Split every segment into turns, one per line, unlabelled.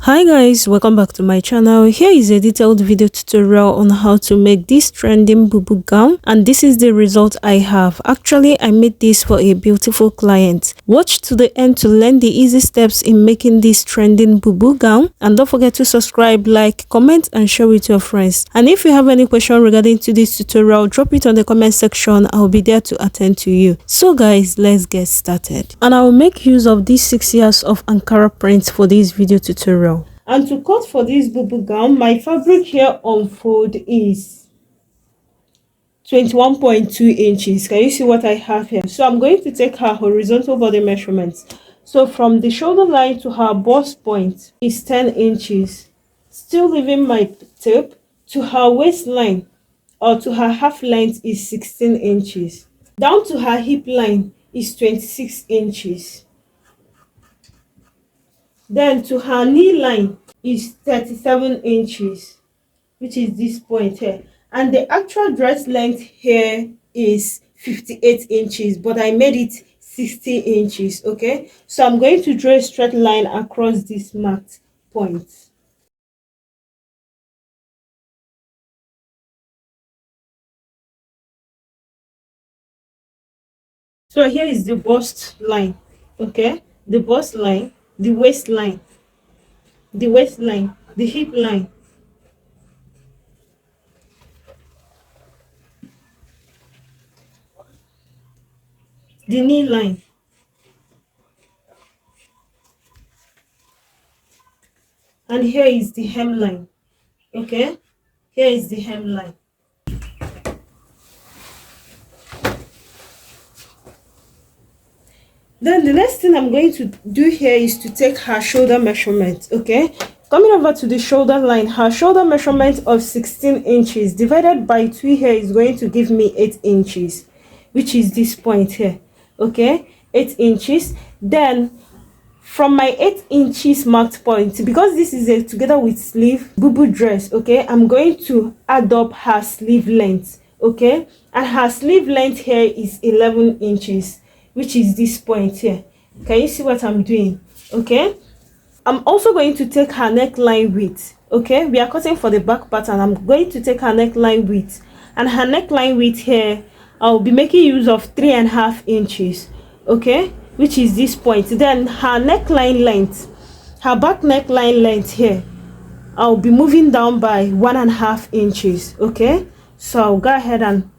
Hi guys, welcome back to my channel. Here is a detailed video tutorial on how to make this trending bubu gown, and this is the result I have. Actually, I made this for a beautiful client. Watch to the end to learn the easy steps in making this trending bubu gown, and don't forget to subscribe, like, comment and share with your friends. And if you have any question regarding to this tutorial, drop it on the comment section. I'll be there to attend to you. So guys, let's get started. And I will make use of these 6 years of Ankara print for this video tutorial. And to cut for this bubu gown, my fabric here on fold is 21.2 inches. Can you see what I have here? So I'm going to take her horizontal body measurements. So from the shoulder line to her bust point is 10 inches. Still leaving my tape to her waistline or to her half length is 16 inches. Down to her hip line is 26 inches. Then to her knee line is 37 inches, which is this point here. And the actual dress length here is 58 inches, but I made it 60 inches, okay? So I'm going to draw a straight line across this marked point. So here is the bust line, okay? The bust line, the waistline, the hip line, the knee line, and here is the hemline, okay? Here is the hemline. Then the next thing I'm going to do here is to take her shoulder measurement, okay? Coming over to the shoulder line, her shoulder measurement of 16 inches divided by 2 here is going to give me 8 inches, which is this point here, okay? 8 inches. Then from my 8 inches marked point, because this is a together with sleeve bubu dress, okay, I'm going to add up her sleeve length, okay? And her sleeve length here is 11 inches, which is this point here. Can you see what I'm doing? Okay, I'm also going to take her neckline width, okay? We are cutting for the back pattern. I'm going to take her neckline width, and her neckline width here I'll be making use of 3.5 inches, okay, which is this point. Then her neckline length, her back neckline length here, I'll be moving down by 1.5 inches, okay? So I'll go ahead and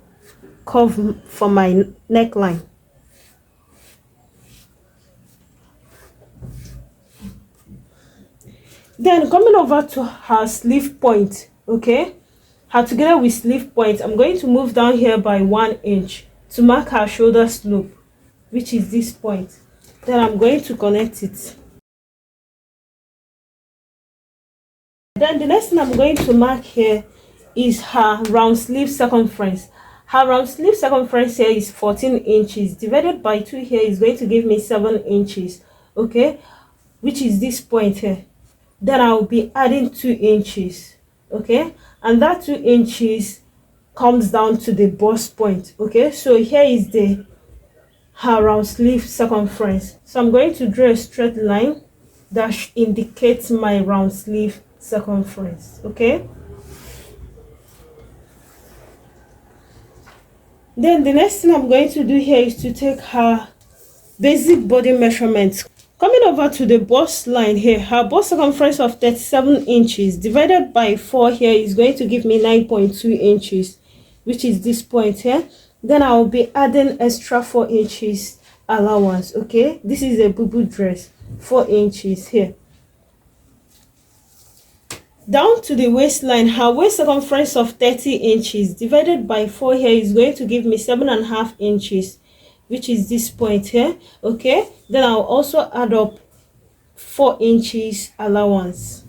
curve for my neckline. Then coming over to her sleeve point, okay, her together with sleeve point, I'm going to move down here by 1 inch to mark her shoulder slope, which is this point. Then I'm going to connect it. Then the next thing I'm going to mark here is her round sleeve circumference. Her round sleeve circumference here is 14 inches divided by 2 here is going to give me 7 inches, okay, which is this point here. Then I'll be adding 2 inches, okay, and that 2 inches comes down to the bust point, okay? So here is the her round sleeve circumference. So I'm going to draw a straight line that indicates my round sleeve circumference, okay? Then the next thing I'm going to do here is to take her basic body measurements. Coming over to the bust line here, her bust circumference of 37 inches divided by 4 here is going to give me 9.2 inches, which is this point here. Then I'll be adding extra 4 inches allowance, okay? This is a bubu dress, 4 inches here. Down to the waistline, her waist circumference of 30 inches divided by 4 here is going to give me 7.5 inches, which is this point here, okay? Then I'll also add up 4 inches allowance.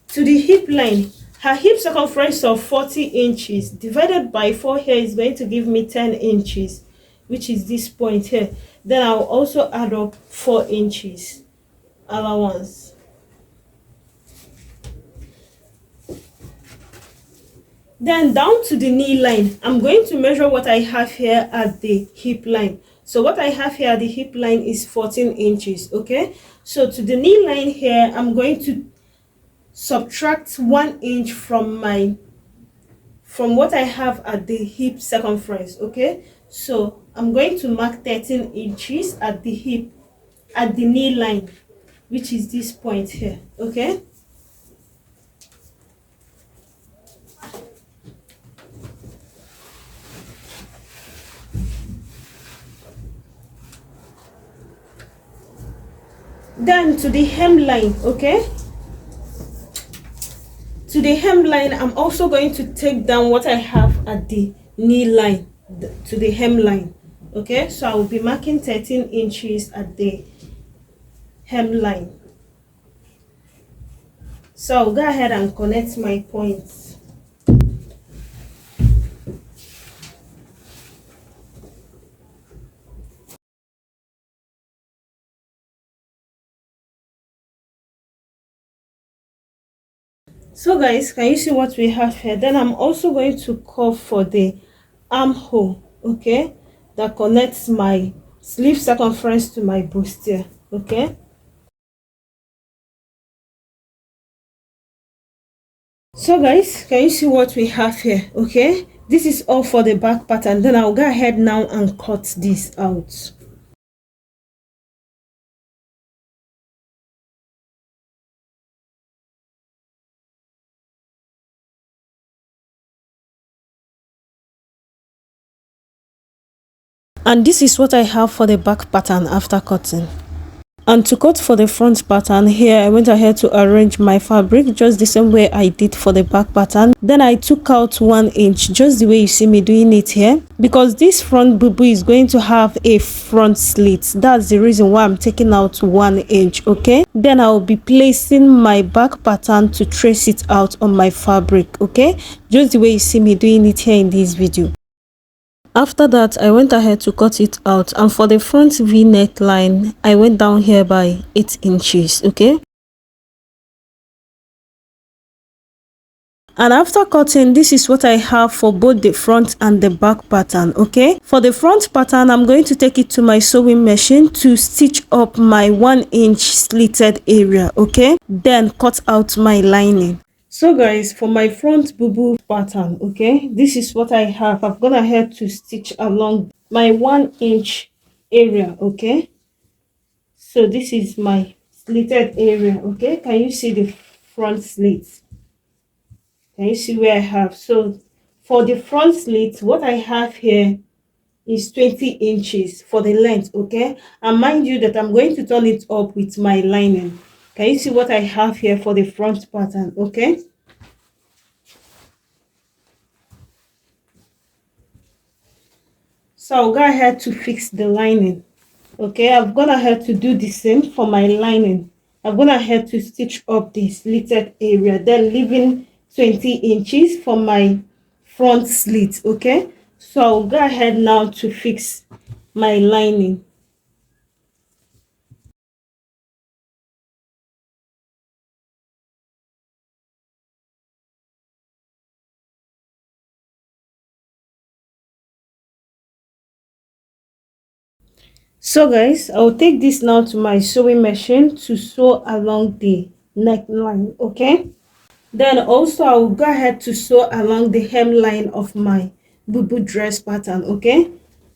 To the hip line, her hip circumference of 40 inches divided by 4 here is going to give me 10 inches, which is this point here. Then I'll also add up 4 inches allowance. Then down to the knee line, I'm going to measure what I have here at the hip line. So what I have here at the hip line is 14 inches. Okay, so to the knee line here, I'm going to subtract 1 inch from what I have at the hip circumference. Okay, so I'm going to mark 13 inches at the hip, at the knee line, which is this point here. Okay, then to the hemline. Okay, to the hemline, I'm also going to take down what I have at the knee line to the hemline. Okay, so I will be marking 13 inches at the hemline. So I'll go ahead and connect my points. So guys, can you see what we have here? Then I'm also going to curve for the armhole, okay, that connects my sleeve circumference to my bustier. Okay, so guys, can you see what we have here? Okay, this is all for the back pattern. Then I'll go ahead now and cut this out. And this is what I have for the back pattern after cutting. And to cut for the front pattern, here I went ahead to arrange my fabric just the same way I did for the back pattern. Then I took out 1 inch, just the way you see me doing it here, because this front bubu is going to have a front slit. That's the reason why I'm taking out 1 inch. Okay, then I'll be placing my back pattern to trace it out on my fabric. Okay, just the way you see me doing it here in this video. After that, I went ahead to cut it out, and for the front V neckline, I went down here by 8 inches. Okay, and after cutting, this is what I have for both the front and the back pattern. Okay, for the front pattern, I'm going to take it to my sewing machine to stitch up my 1 inch slitted area. Okay, then cut out my lining. So guys, for my front bubu pattern, okay, this is what I have. I've gone ahead to stitch along my 1 inch area. Okay, so this is my slitted area. Okay, can you see the front slit? Can you see where I have? So for the front slit, what I have here is 20 inches for the length. Okay, and mind you that I'm going to turn it up with my lining. Can you see what I have here for the front pattern? Okay, so I'll go ahead to fix the lining. Okay, I've gone ahead to do the same for my lining. I've gone ahead to stitch up the slitted area, then leaving 20 inches for my front slit. Okay, so I'll go ahead now to fix my lining. So guys, I'll take this now to my sewing machine to sew along the neckline. Okay, then also I'll go ahead to sew along the hemline of my bubu dress pattern. Okay,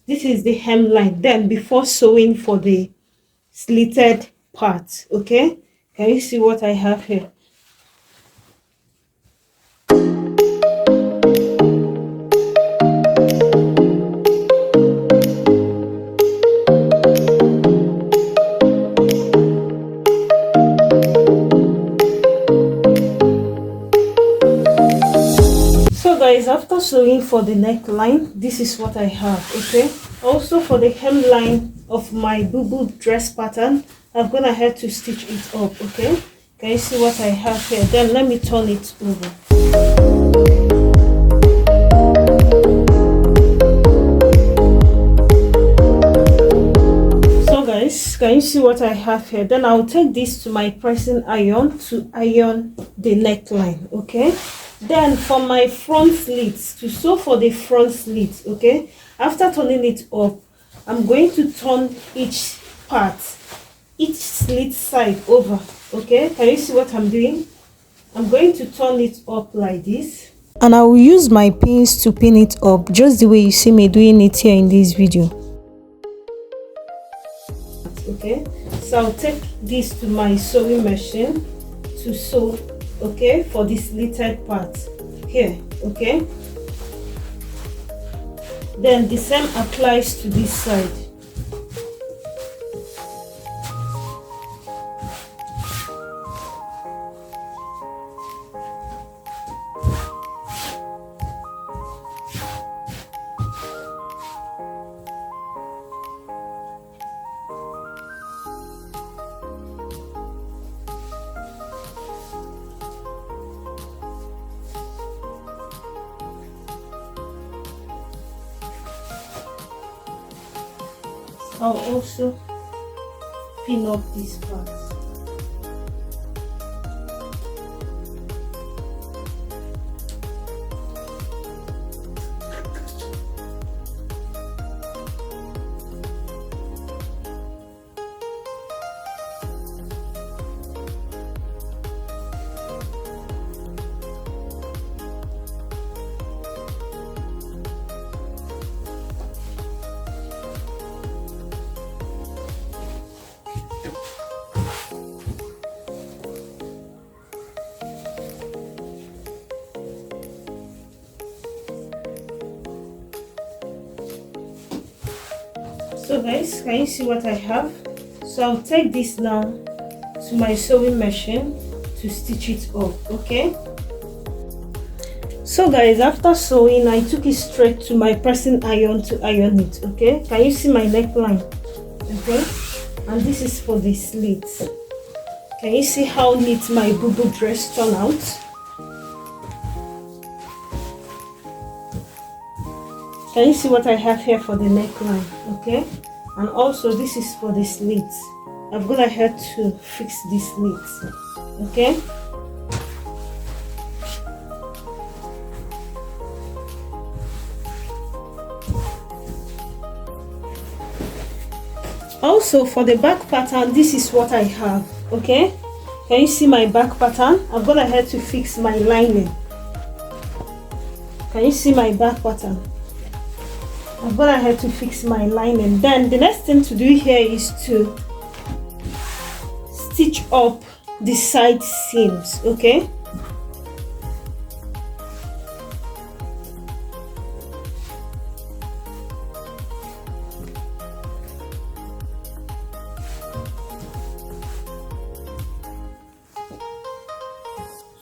this is the hemline. Then before sewing for the slitted part. Okay, can you see what I have here? Guys, after sewing for the neckline, this is what I have. Okay, also for the hemline of my bubu dress pattern, I've gone ahead to stitch it up. Okay, can you see what I have here? Then let me turn it over. So guys, can you see what I have here? Then I'll take this to my pressing iron to iron the neckline. Okay, then for my front slits, to sew for the front slit, okay, after turning it up, I'm going to turn each part, each slit side over. Okay, can you see what I'm doing? I'm going to turn it up like this, and I will use my pins to pin it up just the way you see me doing it here in this video. Okay, so I'll take this to my sewing machine to sew, okay, for this slitted part here. Okay, then the same applies to this side. I'll also pin up this part. So guys, can you see what I have? So I'll take this now to my sewing machine to stitch it up. Okay, so guys, after sewing, I took it straight to my pressing iron to iron it. Okay, can you see my neckline? Okay, and this is for the slits. Can you see how neat my Bubu dress turned out? Can you see what I have here for the neckline? Okay, and also this is for the slits. I've gone ahead to fix these slits. Okay, also for the back pattern, this is what I have. Okay, can you see my back pattern? I've gone ahead to fix my lining. Can you see my back pattern? I've gone ahead to fix my lining. Then the next thing to do here is to stitch up the side seams. Okay,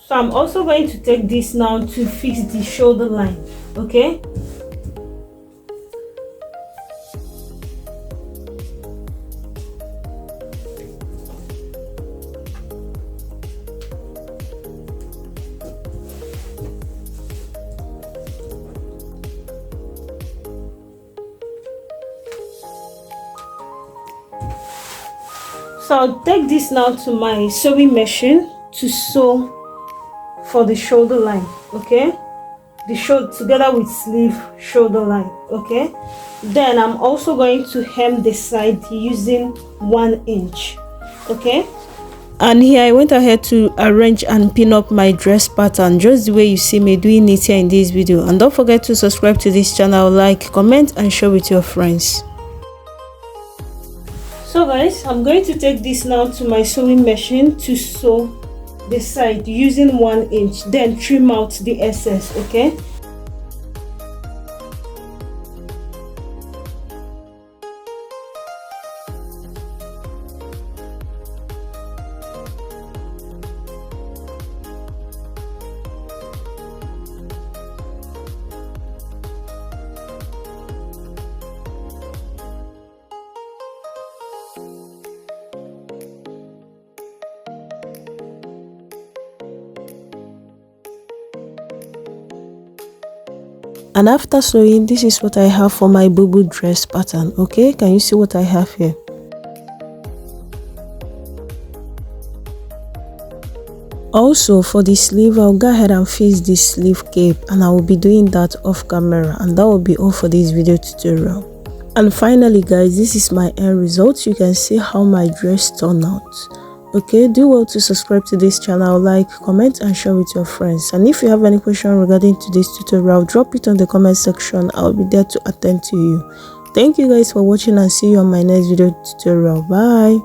so I'm also going to take this now to fix the shoulder line. Okay, so I'll take this now to my sewing machine to sew for the shoulder line. Okay, the shoulder together with sleeve shoulder line. Okay, then I'm also going to hem the side using 1 inch. Okay, and here I went ahead to arrange and pin up my dress pattern just the way you see me doing it here in this video. And don't forget to subscribe to this channel, like, comment and share with your friends. So guys, I'm going to take this now to my sewing machine to sew the side using 1 inch, then trim out the excess. Okay, and after sewing, this is what I have for my Bubu dress pattern. Okay, can you see what I have here? Also for the sleeve, I'll go ahead and fix this sleeve cape, and I will be doing that off camera, and that will be all for this video tutorial. And finally guys, this is my end result. You can see how my dress turned out. Okay, do well to subscribe to this channel, like, comment and share with your friends. And if you have any question regarding to this tutorial, drop it on the comment section. I'll be there to attend to you. Thank you guys for watching and see you on my next video tutorial. Bye.